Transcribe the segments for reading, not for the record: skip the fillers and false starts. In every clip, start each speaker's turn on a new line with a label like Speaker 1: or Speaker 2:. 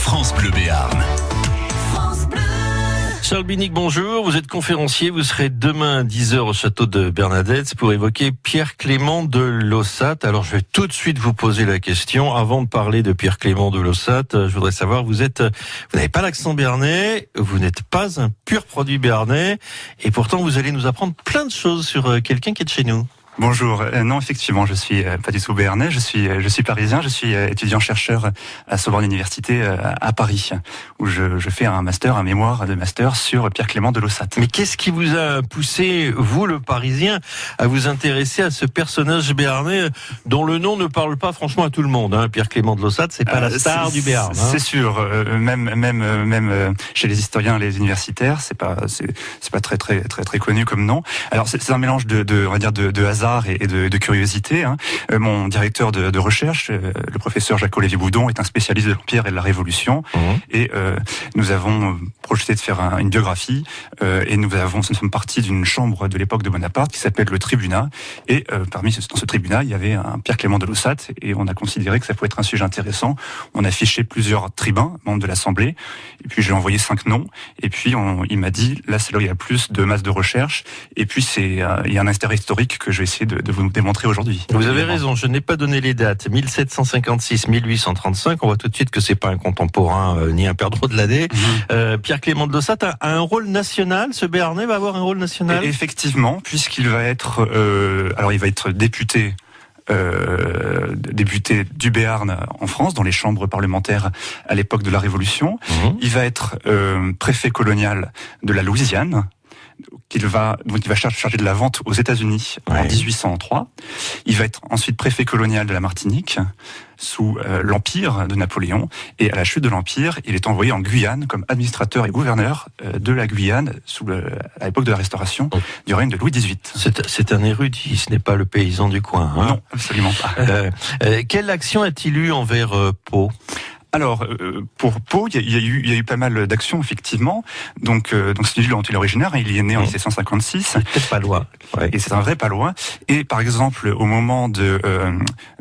Speaker 1: France Bleu Béarn.
Speaker 2: Charles Binic, bonjour. Vous êtes conférencier. Vous serez demain à 10h au château de Bernadette pour évoquer Pierre Clément de Laussac. Alors, je vais tout de suite vous poser la question. Avant de parler de Pierre Clément de Laussac, je voudrais savoir, vous n'avez pas l'accent béarnais, vous n'êtes pas un pur produit béarnais, et pourtant vous allez nous apprendre plein de choses sur quelqu'un qui est de chez nous.
Speaker 3: Bonjour. Non, effectivement, je suis pas du tout béarnais. Je suis parisien. Je suis étudiant-chercheur à Sorbonne Université à Paris, où je fais un mémoire de master sur Pierre Clément de Laussac.
Speaker 2: Mais qu'est-ce qui vous a poussé, vous, le Parisien, à vous intéresser à ce personnage béarnais dont le nom ne parle pas franchement à tout le monde, hein. Pierre Clément de Laussac, c'est pas la star du Béarn. Hein.
Speaker 3: C'est sûr. Même chez les historiens, les universitaires, c'est pas très connu comme nom. Alors c'est un mélange on va dire de hasard et de curiosité. Hein. Mon directeur de recherche, le professeur Jacques-Olivier Boudon, est un spécialiste de l'Empire et de la Révolution. Et nous avons projeté de faire une biographie. Et nous sommes partis d'une chambre de l'époque de Bonaparte qui s'appelle le Tribunat. Et dans ce tribunat, il y avait un Pierre Clément de Laussac. Et on a considéré que ça pouvait être un sujet intéressant. On a fiché plusieurs tribuns, membres de l'Assemblée. Et puis j'ai envoyé 5 noms. Et puis il m'a dit, là c'est là où il y a plus de masse de recherche. Et puis il y a un intérêt historique que je vais essayer de vous démontrer aujourd'hui.
Speaker 2: Vous avez raison, je n'ai pas donné les dates. 1756-1835, on voit tout de suite que c'est pas un contemporain ni un perdreau de l'année. Pierre Clément de Laussac a un rôle national. Ce Béarnais va avoir un rôle national.
Speaker 3: Et effectivement, puisqu'il va être, il va être député du Béarn en France, dans les chambres parlementaires à l'époque de la Révolution. Il va être préfet colonial de la Louisiane. Il va charger de la vente aux États-Unis en 1803. Il va être ensuite préfet colonial de la Martinique sous l'Empire de Napoléon. Et à la chute de l'Empire, il est envoyé en Guyane comme administrateur et gouverneur de la Guyane à l'époque de la Restauration du règne de Louis XVIII.
Speaker 2: C'est un érudit, ce n'est pas le paysan du coin. Hein.
Speaker 3: Non, absolument pas.
Speaker 2: Quelle action a-t-il eu envers Pau ?
Speaker 3: Alors, pour Pau, il y a eu pas mal d'actions, effectivement. Donc c'est une ville dont il est originaire, il y est né en 1756.
Speaker 2: C'est peut-être pas loin. Ouais.
Speaker 3: Et c'est un vrai pas loin. Et par exemple, au moment de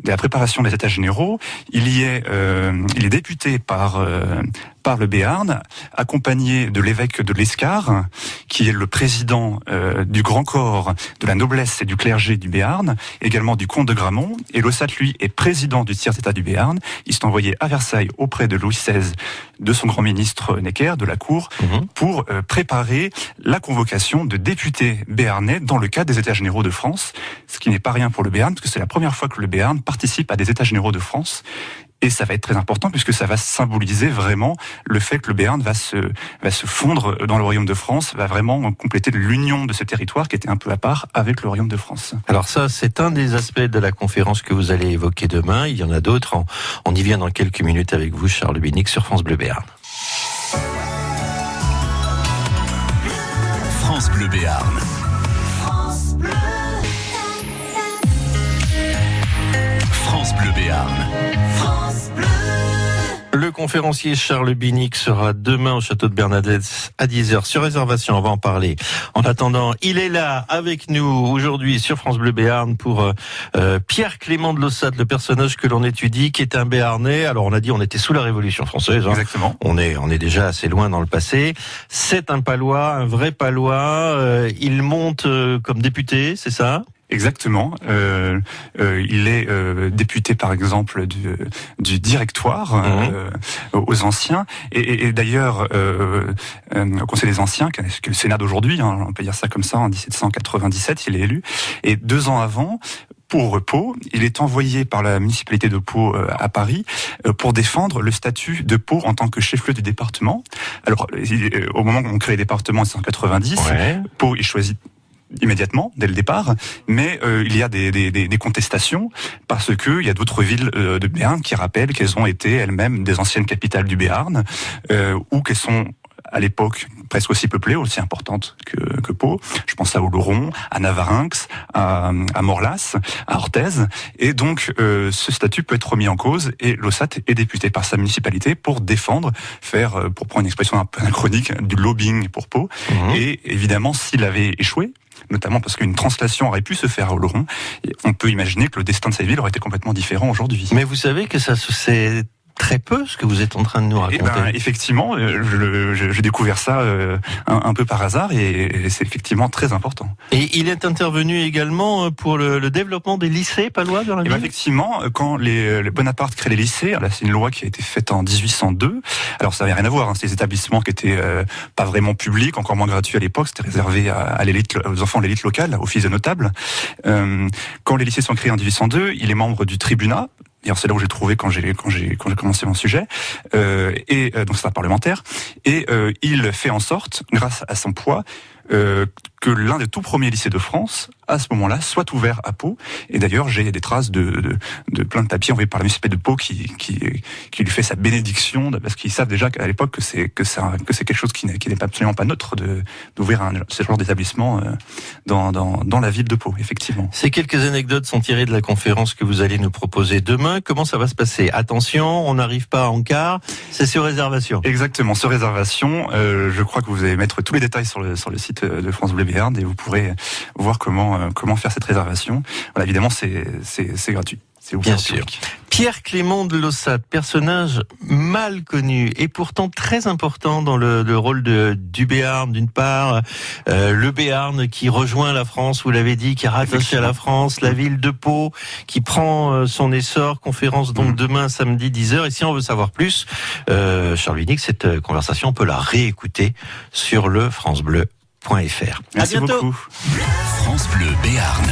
Speaker 3: la préparation des États généraux, il est député par le Béarn, accompagné de l'évêque de l'Escar, qui est le président du grand corps de la noblesse et du clergé du Béarn, également du comte de Gramont. Et Laussac, lui, est président du tiers-état du Béarn. Il s'est envoyé à Versailles auprès de Louis XVI, de son grand ministre Necker, de la cour, pour préparer la convocation de députés béarnais dans le cadre des États généraux de France, ce qui n'est pas rien pour le Béarn, parce que c'est la première fois que le Béarn participe à des États généraux de France. Et ça va être très important puisque ça va symboliser vraiment le fait que le Béarn va se fondre dans le royaume de France, va vraiment compléter l'union de ce territoire qui était un peu à part avec le royaume de France.
Speaker 2: Alors ça, c'est un des aspects de la conférence que vous allez évoquer demain. Il y en a d'autres. On y vient dans quelques minutes avec vous, Charles Binic, sur France Bleu Béarn.
Speaker 1: France Bleu Béarn. France Bleu. France Bleu Béarn.
Speaker 2: Le conférencier Charles Binic sera demain au château de Bernadette à 10h sur réservation, on va en parler. En attendant, il est là avec nous aujourd'hui sur France Bleu Béarn pour Pierre Clément de Laussac, le personnage que l'on étudie, qui est un Béarnais. Alors on a dit on était sous la Révolution française. Hein.
Speaker 3: Exactement.
Speaker 2: On est déjà assez loin dans le passé. C'est un Palois, un vrai Palois. Il monte comme député, c'est ça ?
Speaker 3: Exactement. Il est député, par exemple, du directoire aux anciens. Et d'ailleurs, au Conseil des anciens, qui est le Sénat d'aujourd'hui, hein, on peut dire ça comme ça, en 1797, il est élu. Et 2 ans avant, pour Pau, il est envoyé par la municipalité de Pau à Paris pour défendre le statut de Pau en tant que chef-lieu du département. Alors, au moment où on crée le département en 1790, Pau est choisi immédiatement, dès le départ, mais il y a des contestations parce que il y a d'autres villes de Béarn qui rappellent qu'elles ont été elles-mêmes des anciennes capitales du Béarn ou qu'elles sont à l'époque presque aussi peuplées, aussi importantes que Pau. Je pense à Oloron, à Navarinx, à Morlas, à Orthez. Et donc, ce statut peut être remis en cause et Laussac est député par sa municipalité pour défendre, pour prendre une expression un peu anachronique, du lobbying pour Pau. Et évidemment, s'il avait échoué, notamment parce qu'une translation aurait pu se faire à Oloron, on peut imaginer que le destin de cette ville aurait été complètement différent aujourd'hui.
Speaker 2: Mais vous savez que ça c'est très peu ce que vous êtes en train de nous raconter.
Speaker 3: Effectivement, j'ai découvert ça un peu par hasard et c'est effectivement très important.
Speaker 2: Et il est intervenu également pour le développement des lycées palois dans la ville.
Speaker 3: Effectivement, quand les Bonaparte crée les lycées, là c'est une loi qui a été faite en 1802. Alors ça n'avait rien à voir, c'est des établissements qui étaient pas vraiment publics, encore moins gratuits à l'époque. C'était réservé à l'élite, aux enfants de l'élite locale, aux fils de notables. Quand les lycées sont créés en 1802, il est membre du tribunat. D'ailleurs, c'est là où j'ai trouvé quand j'ai commencé mon sujet, donc c'est un parlementaire, et il fait en sorte, grâce à son poids, que l'un des tout premiers lycées de France, à ce moment-là, soit ouvert à Pau. Et d'ailleurs, j'ai des traces de plein de papiers envoyés par la municipalité de Pau qui lui fait sa bénédiction, parce qu'ils savent déjà qu'à l'époque que c'est quelque chose qui n'est absolument pas neutre d'ouvrir ce genre d'établissement dans la ville de Pau, effectivement.
Speaker 2: Ces quelques anecdotes sont tirées de la conférence que vous allez nous proposer demain. Comment ça va se passer? Attention, on n'arrive pas en quart, c'est sur réservation.
Speaker 3: Exactement, sur réservation. Je crois que vous allez mettre tous les détails sur le site de France Bleu Béarn et vous pourrez voir comment faire cette réservation. Voilà, évidemment, c'est gratuit. C'est ouvert.
Speaker 2: Bien sûr. Pierre Clément de Laussat, personnage mal connu et pourtant très important dans le rôle du Béarn, d'une part, le Béarn qui rejoint la France, vous l'avez dit, qui est rattaché à la France, la ville de Pau qui prend son essor, conférence donc demain samedi 10h. Et si on veut savoir plus, Charles Winnick, cette conversation, on peut la réécouter sur le francebleu.fr.
Speaker 3: Merci beaucoup.
Speaker 1: France Bleu Béarn.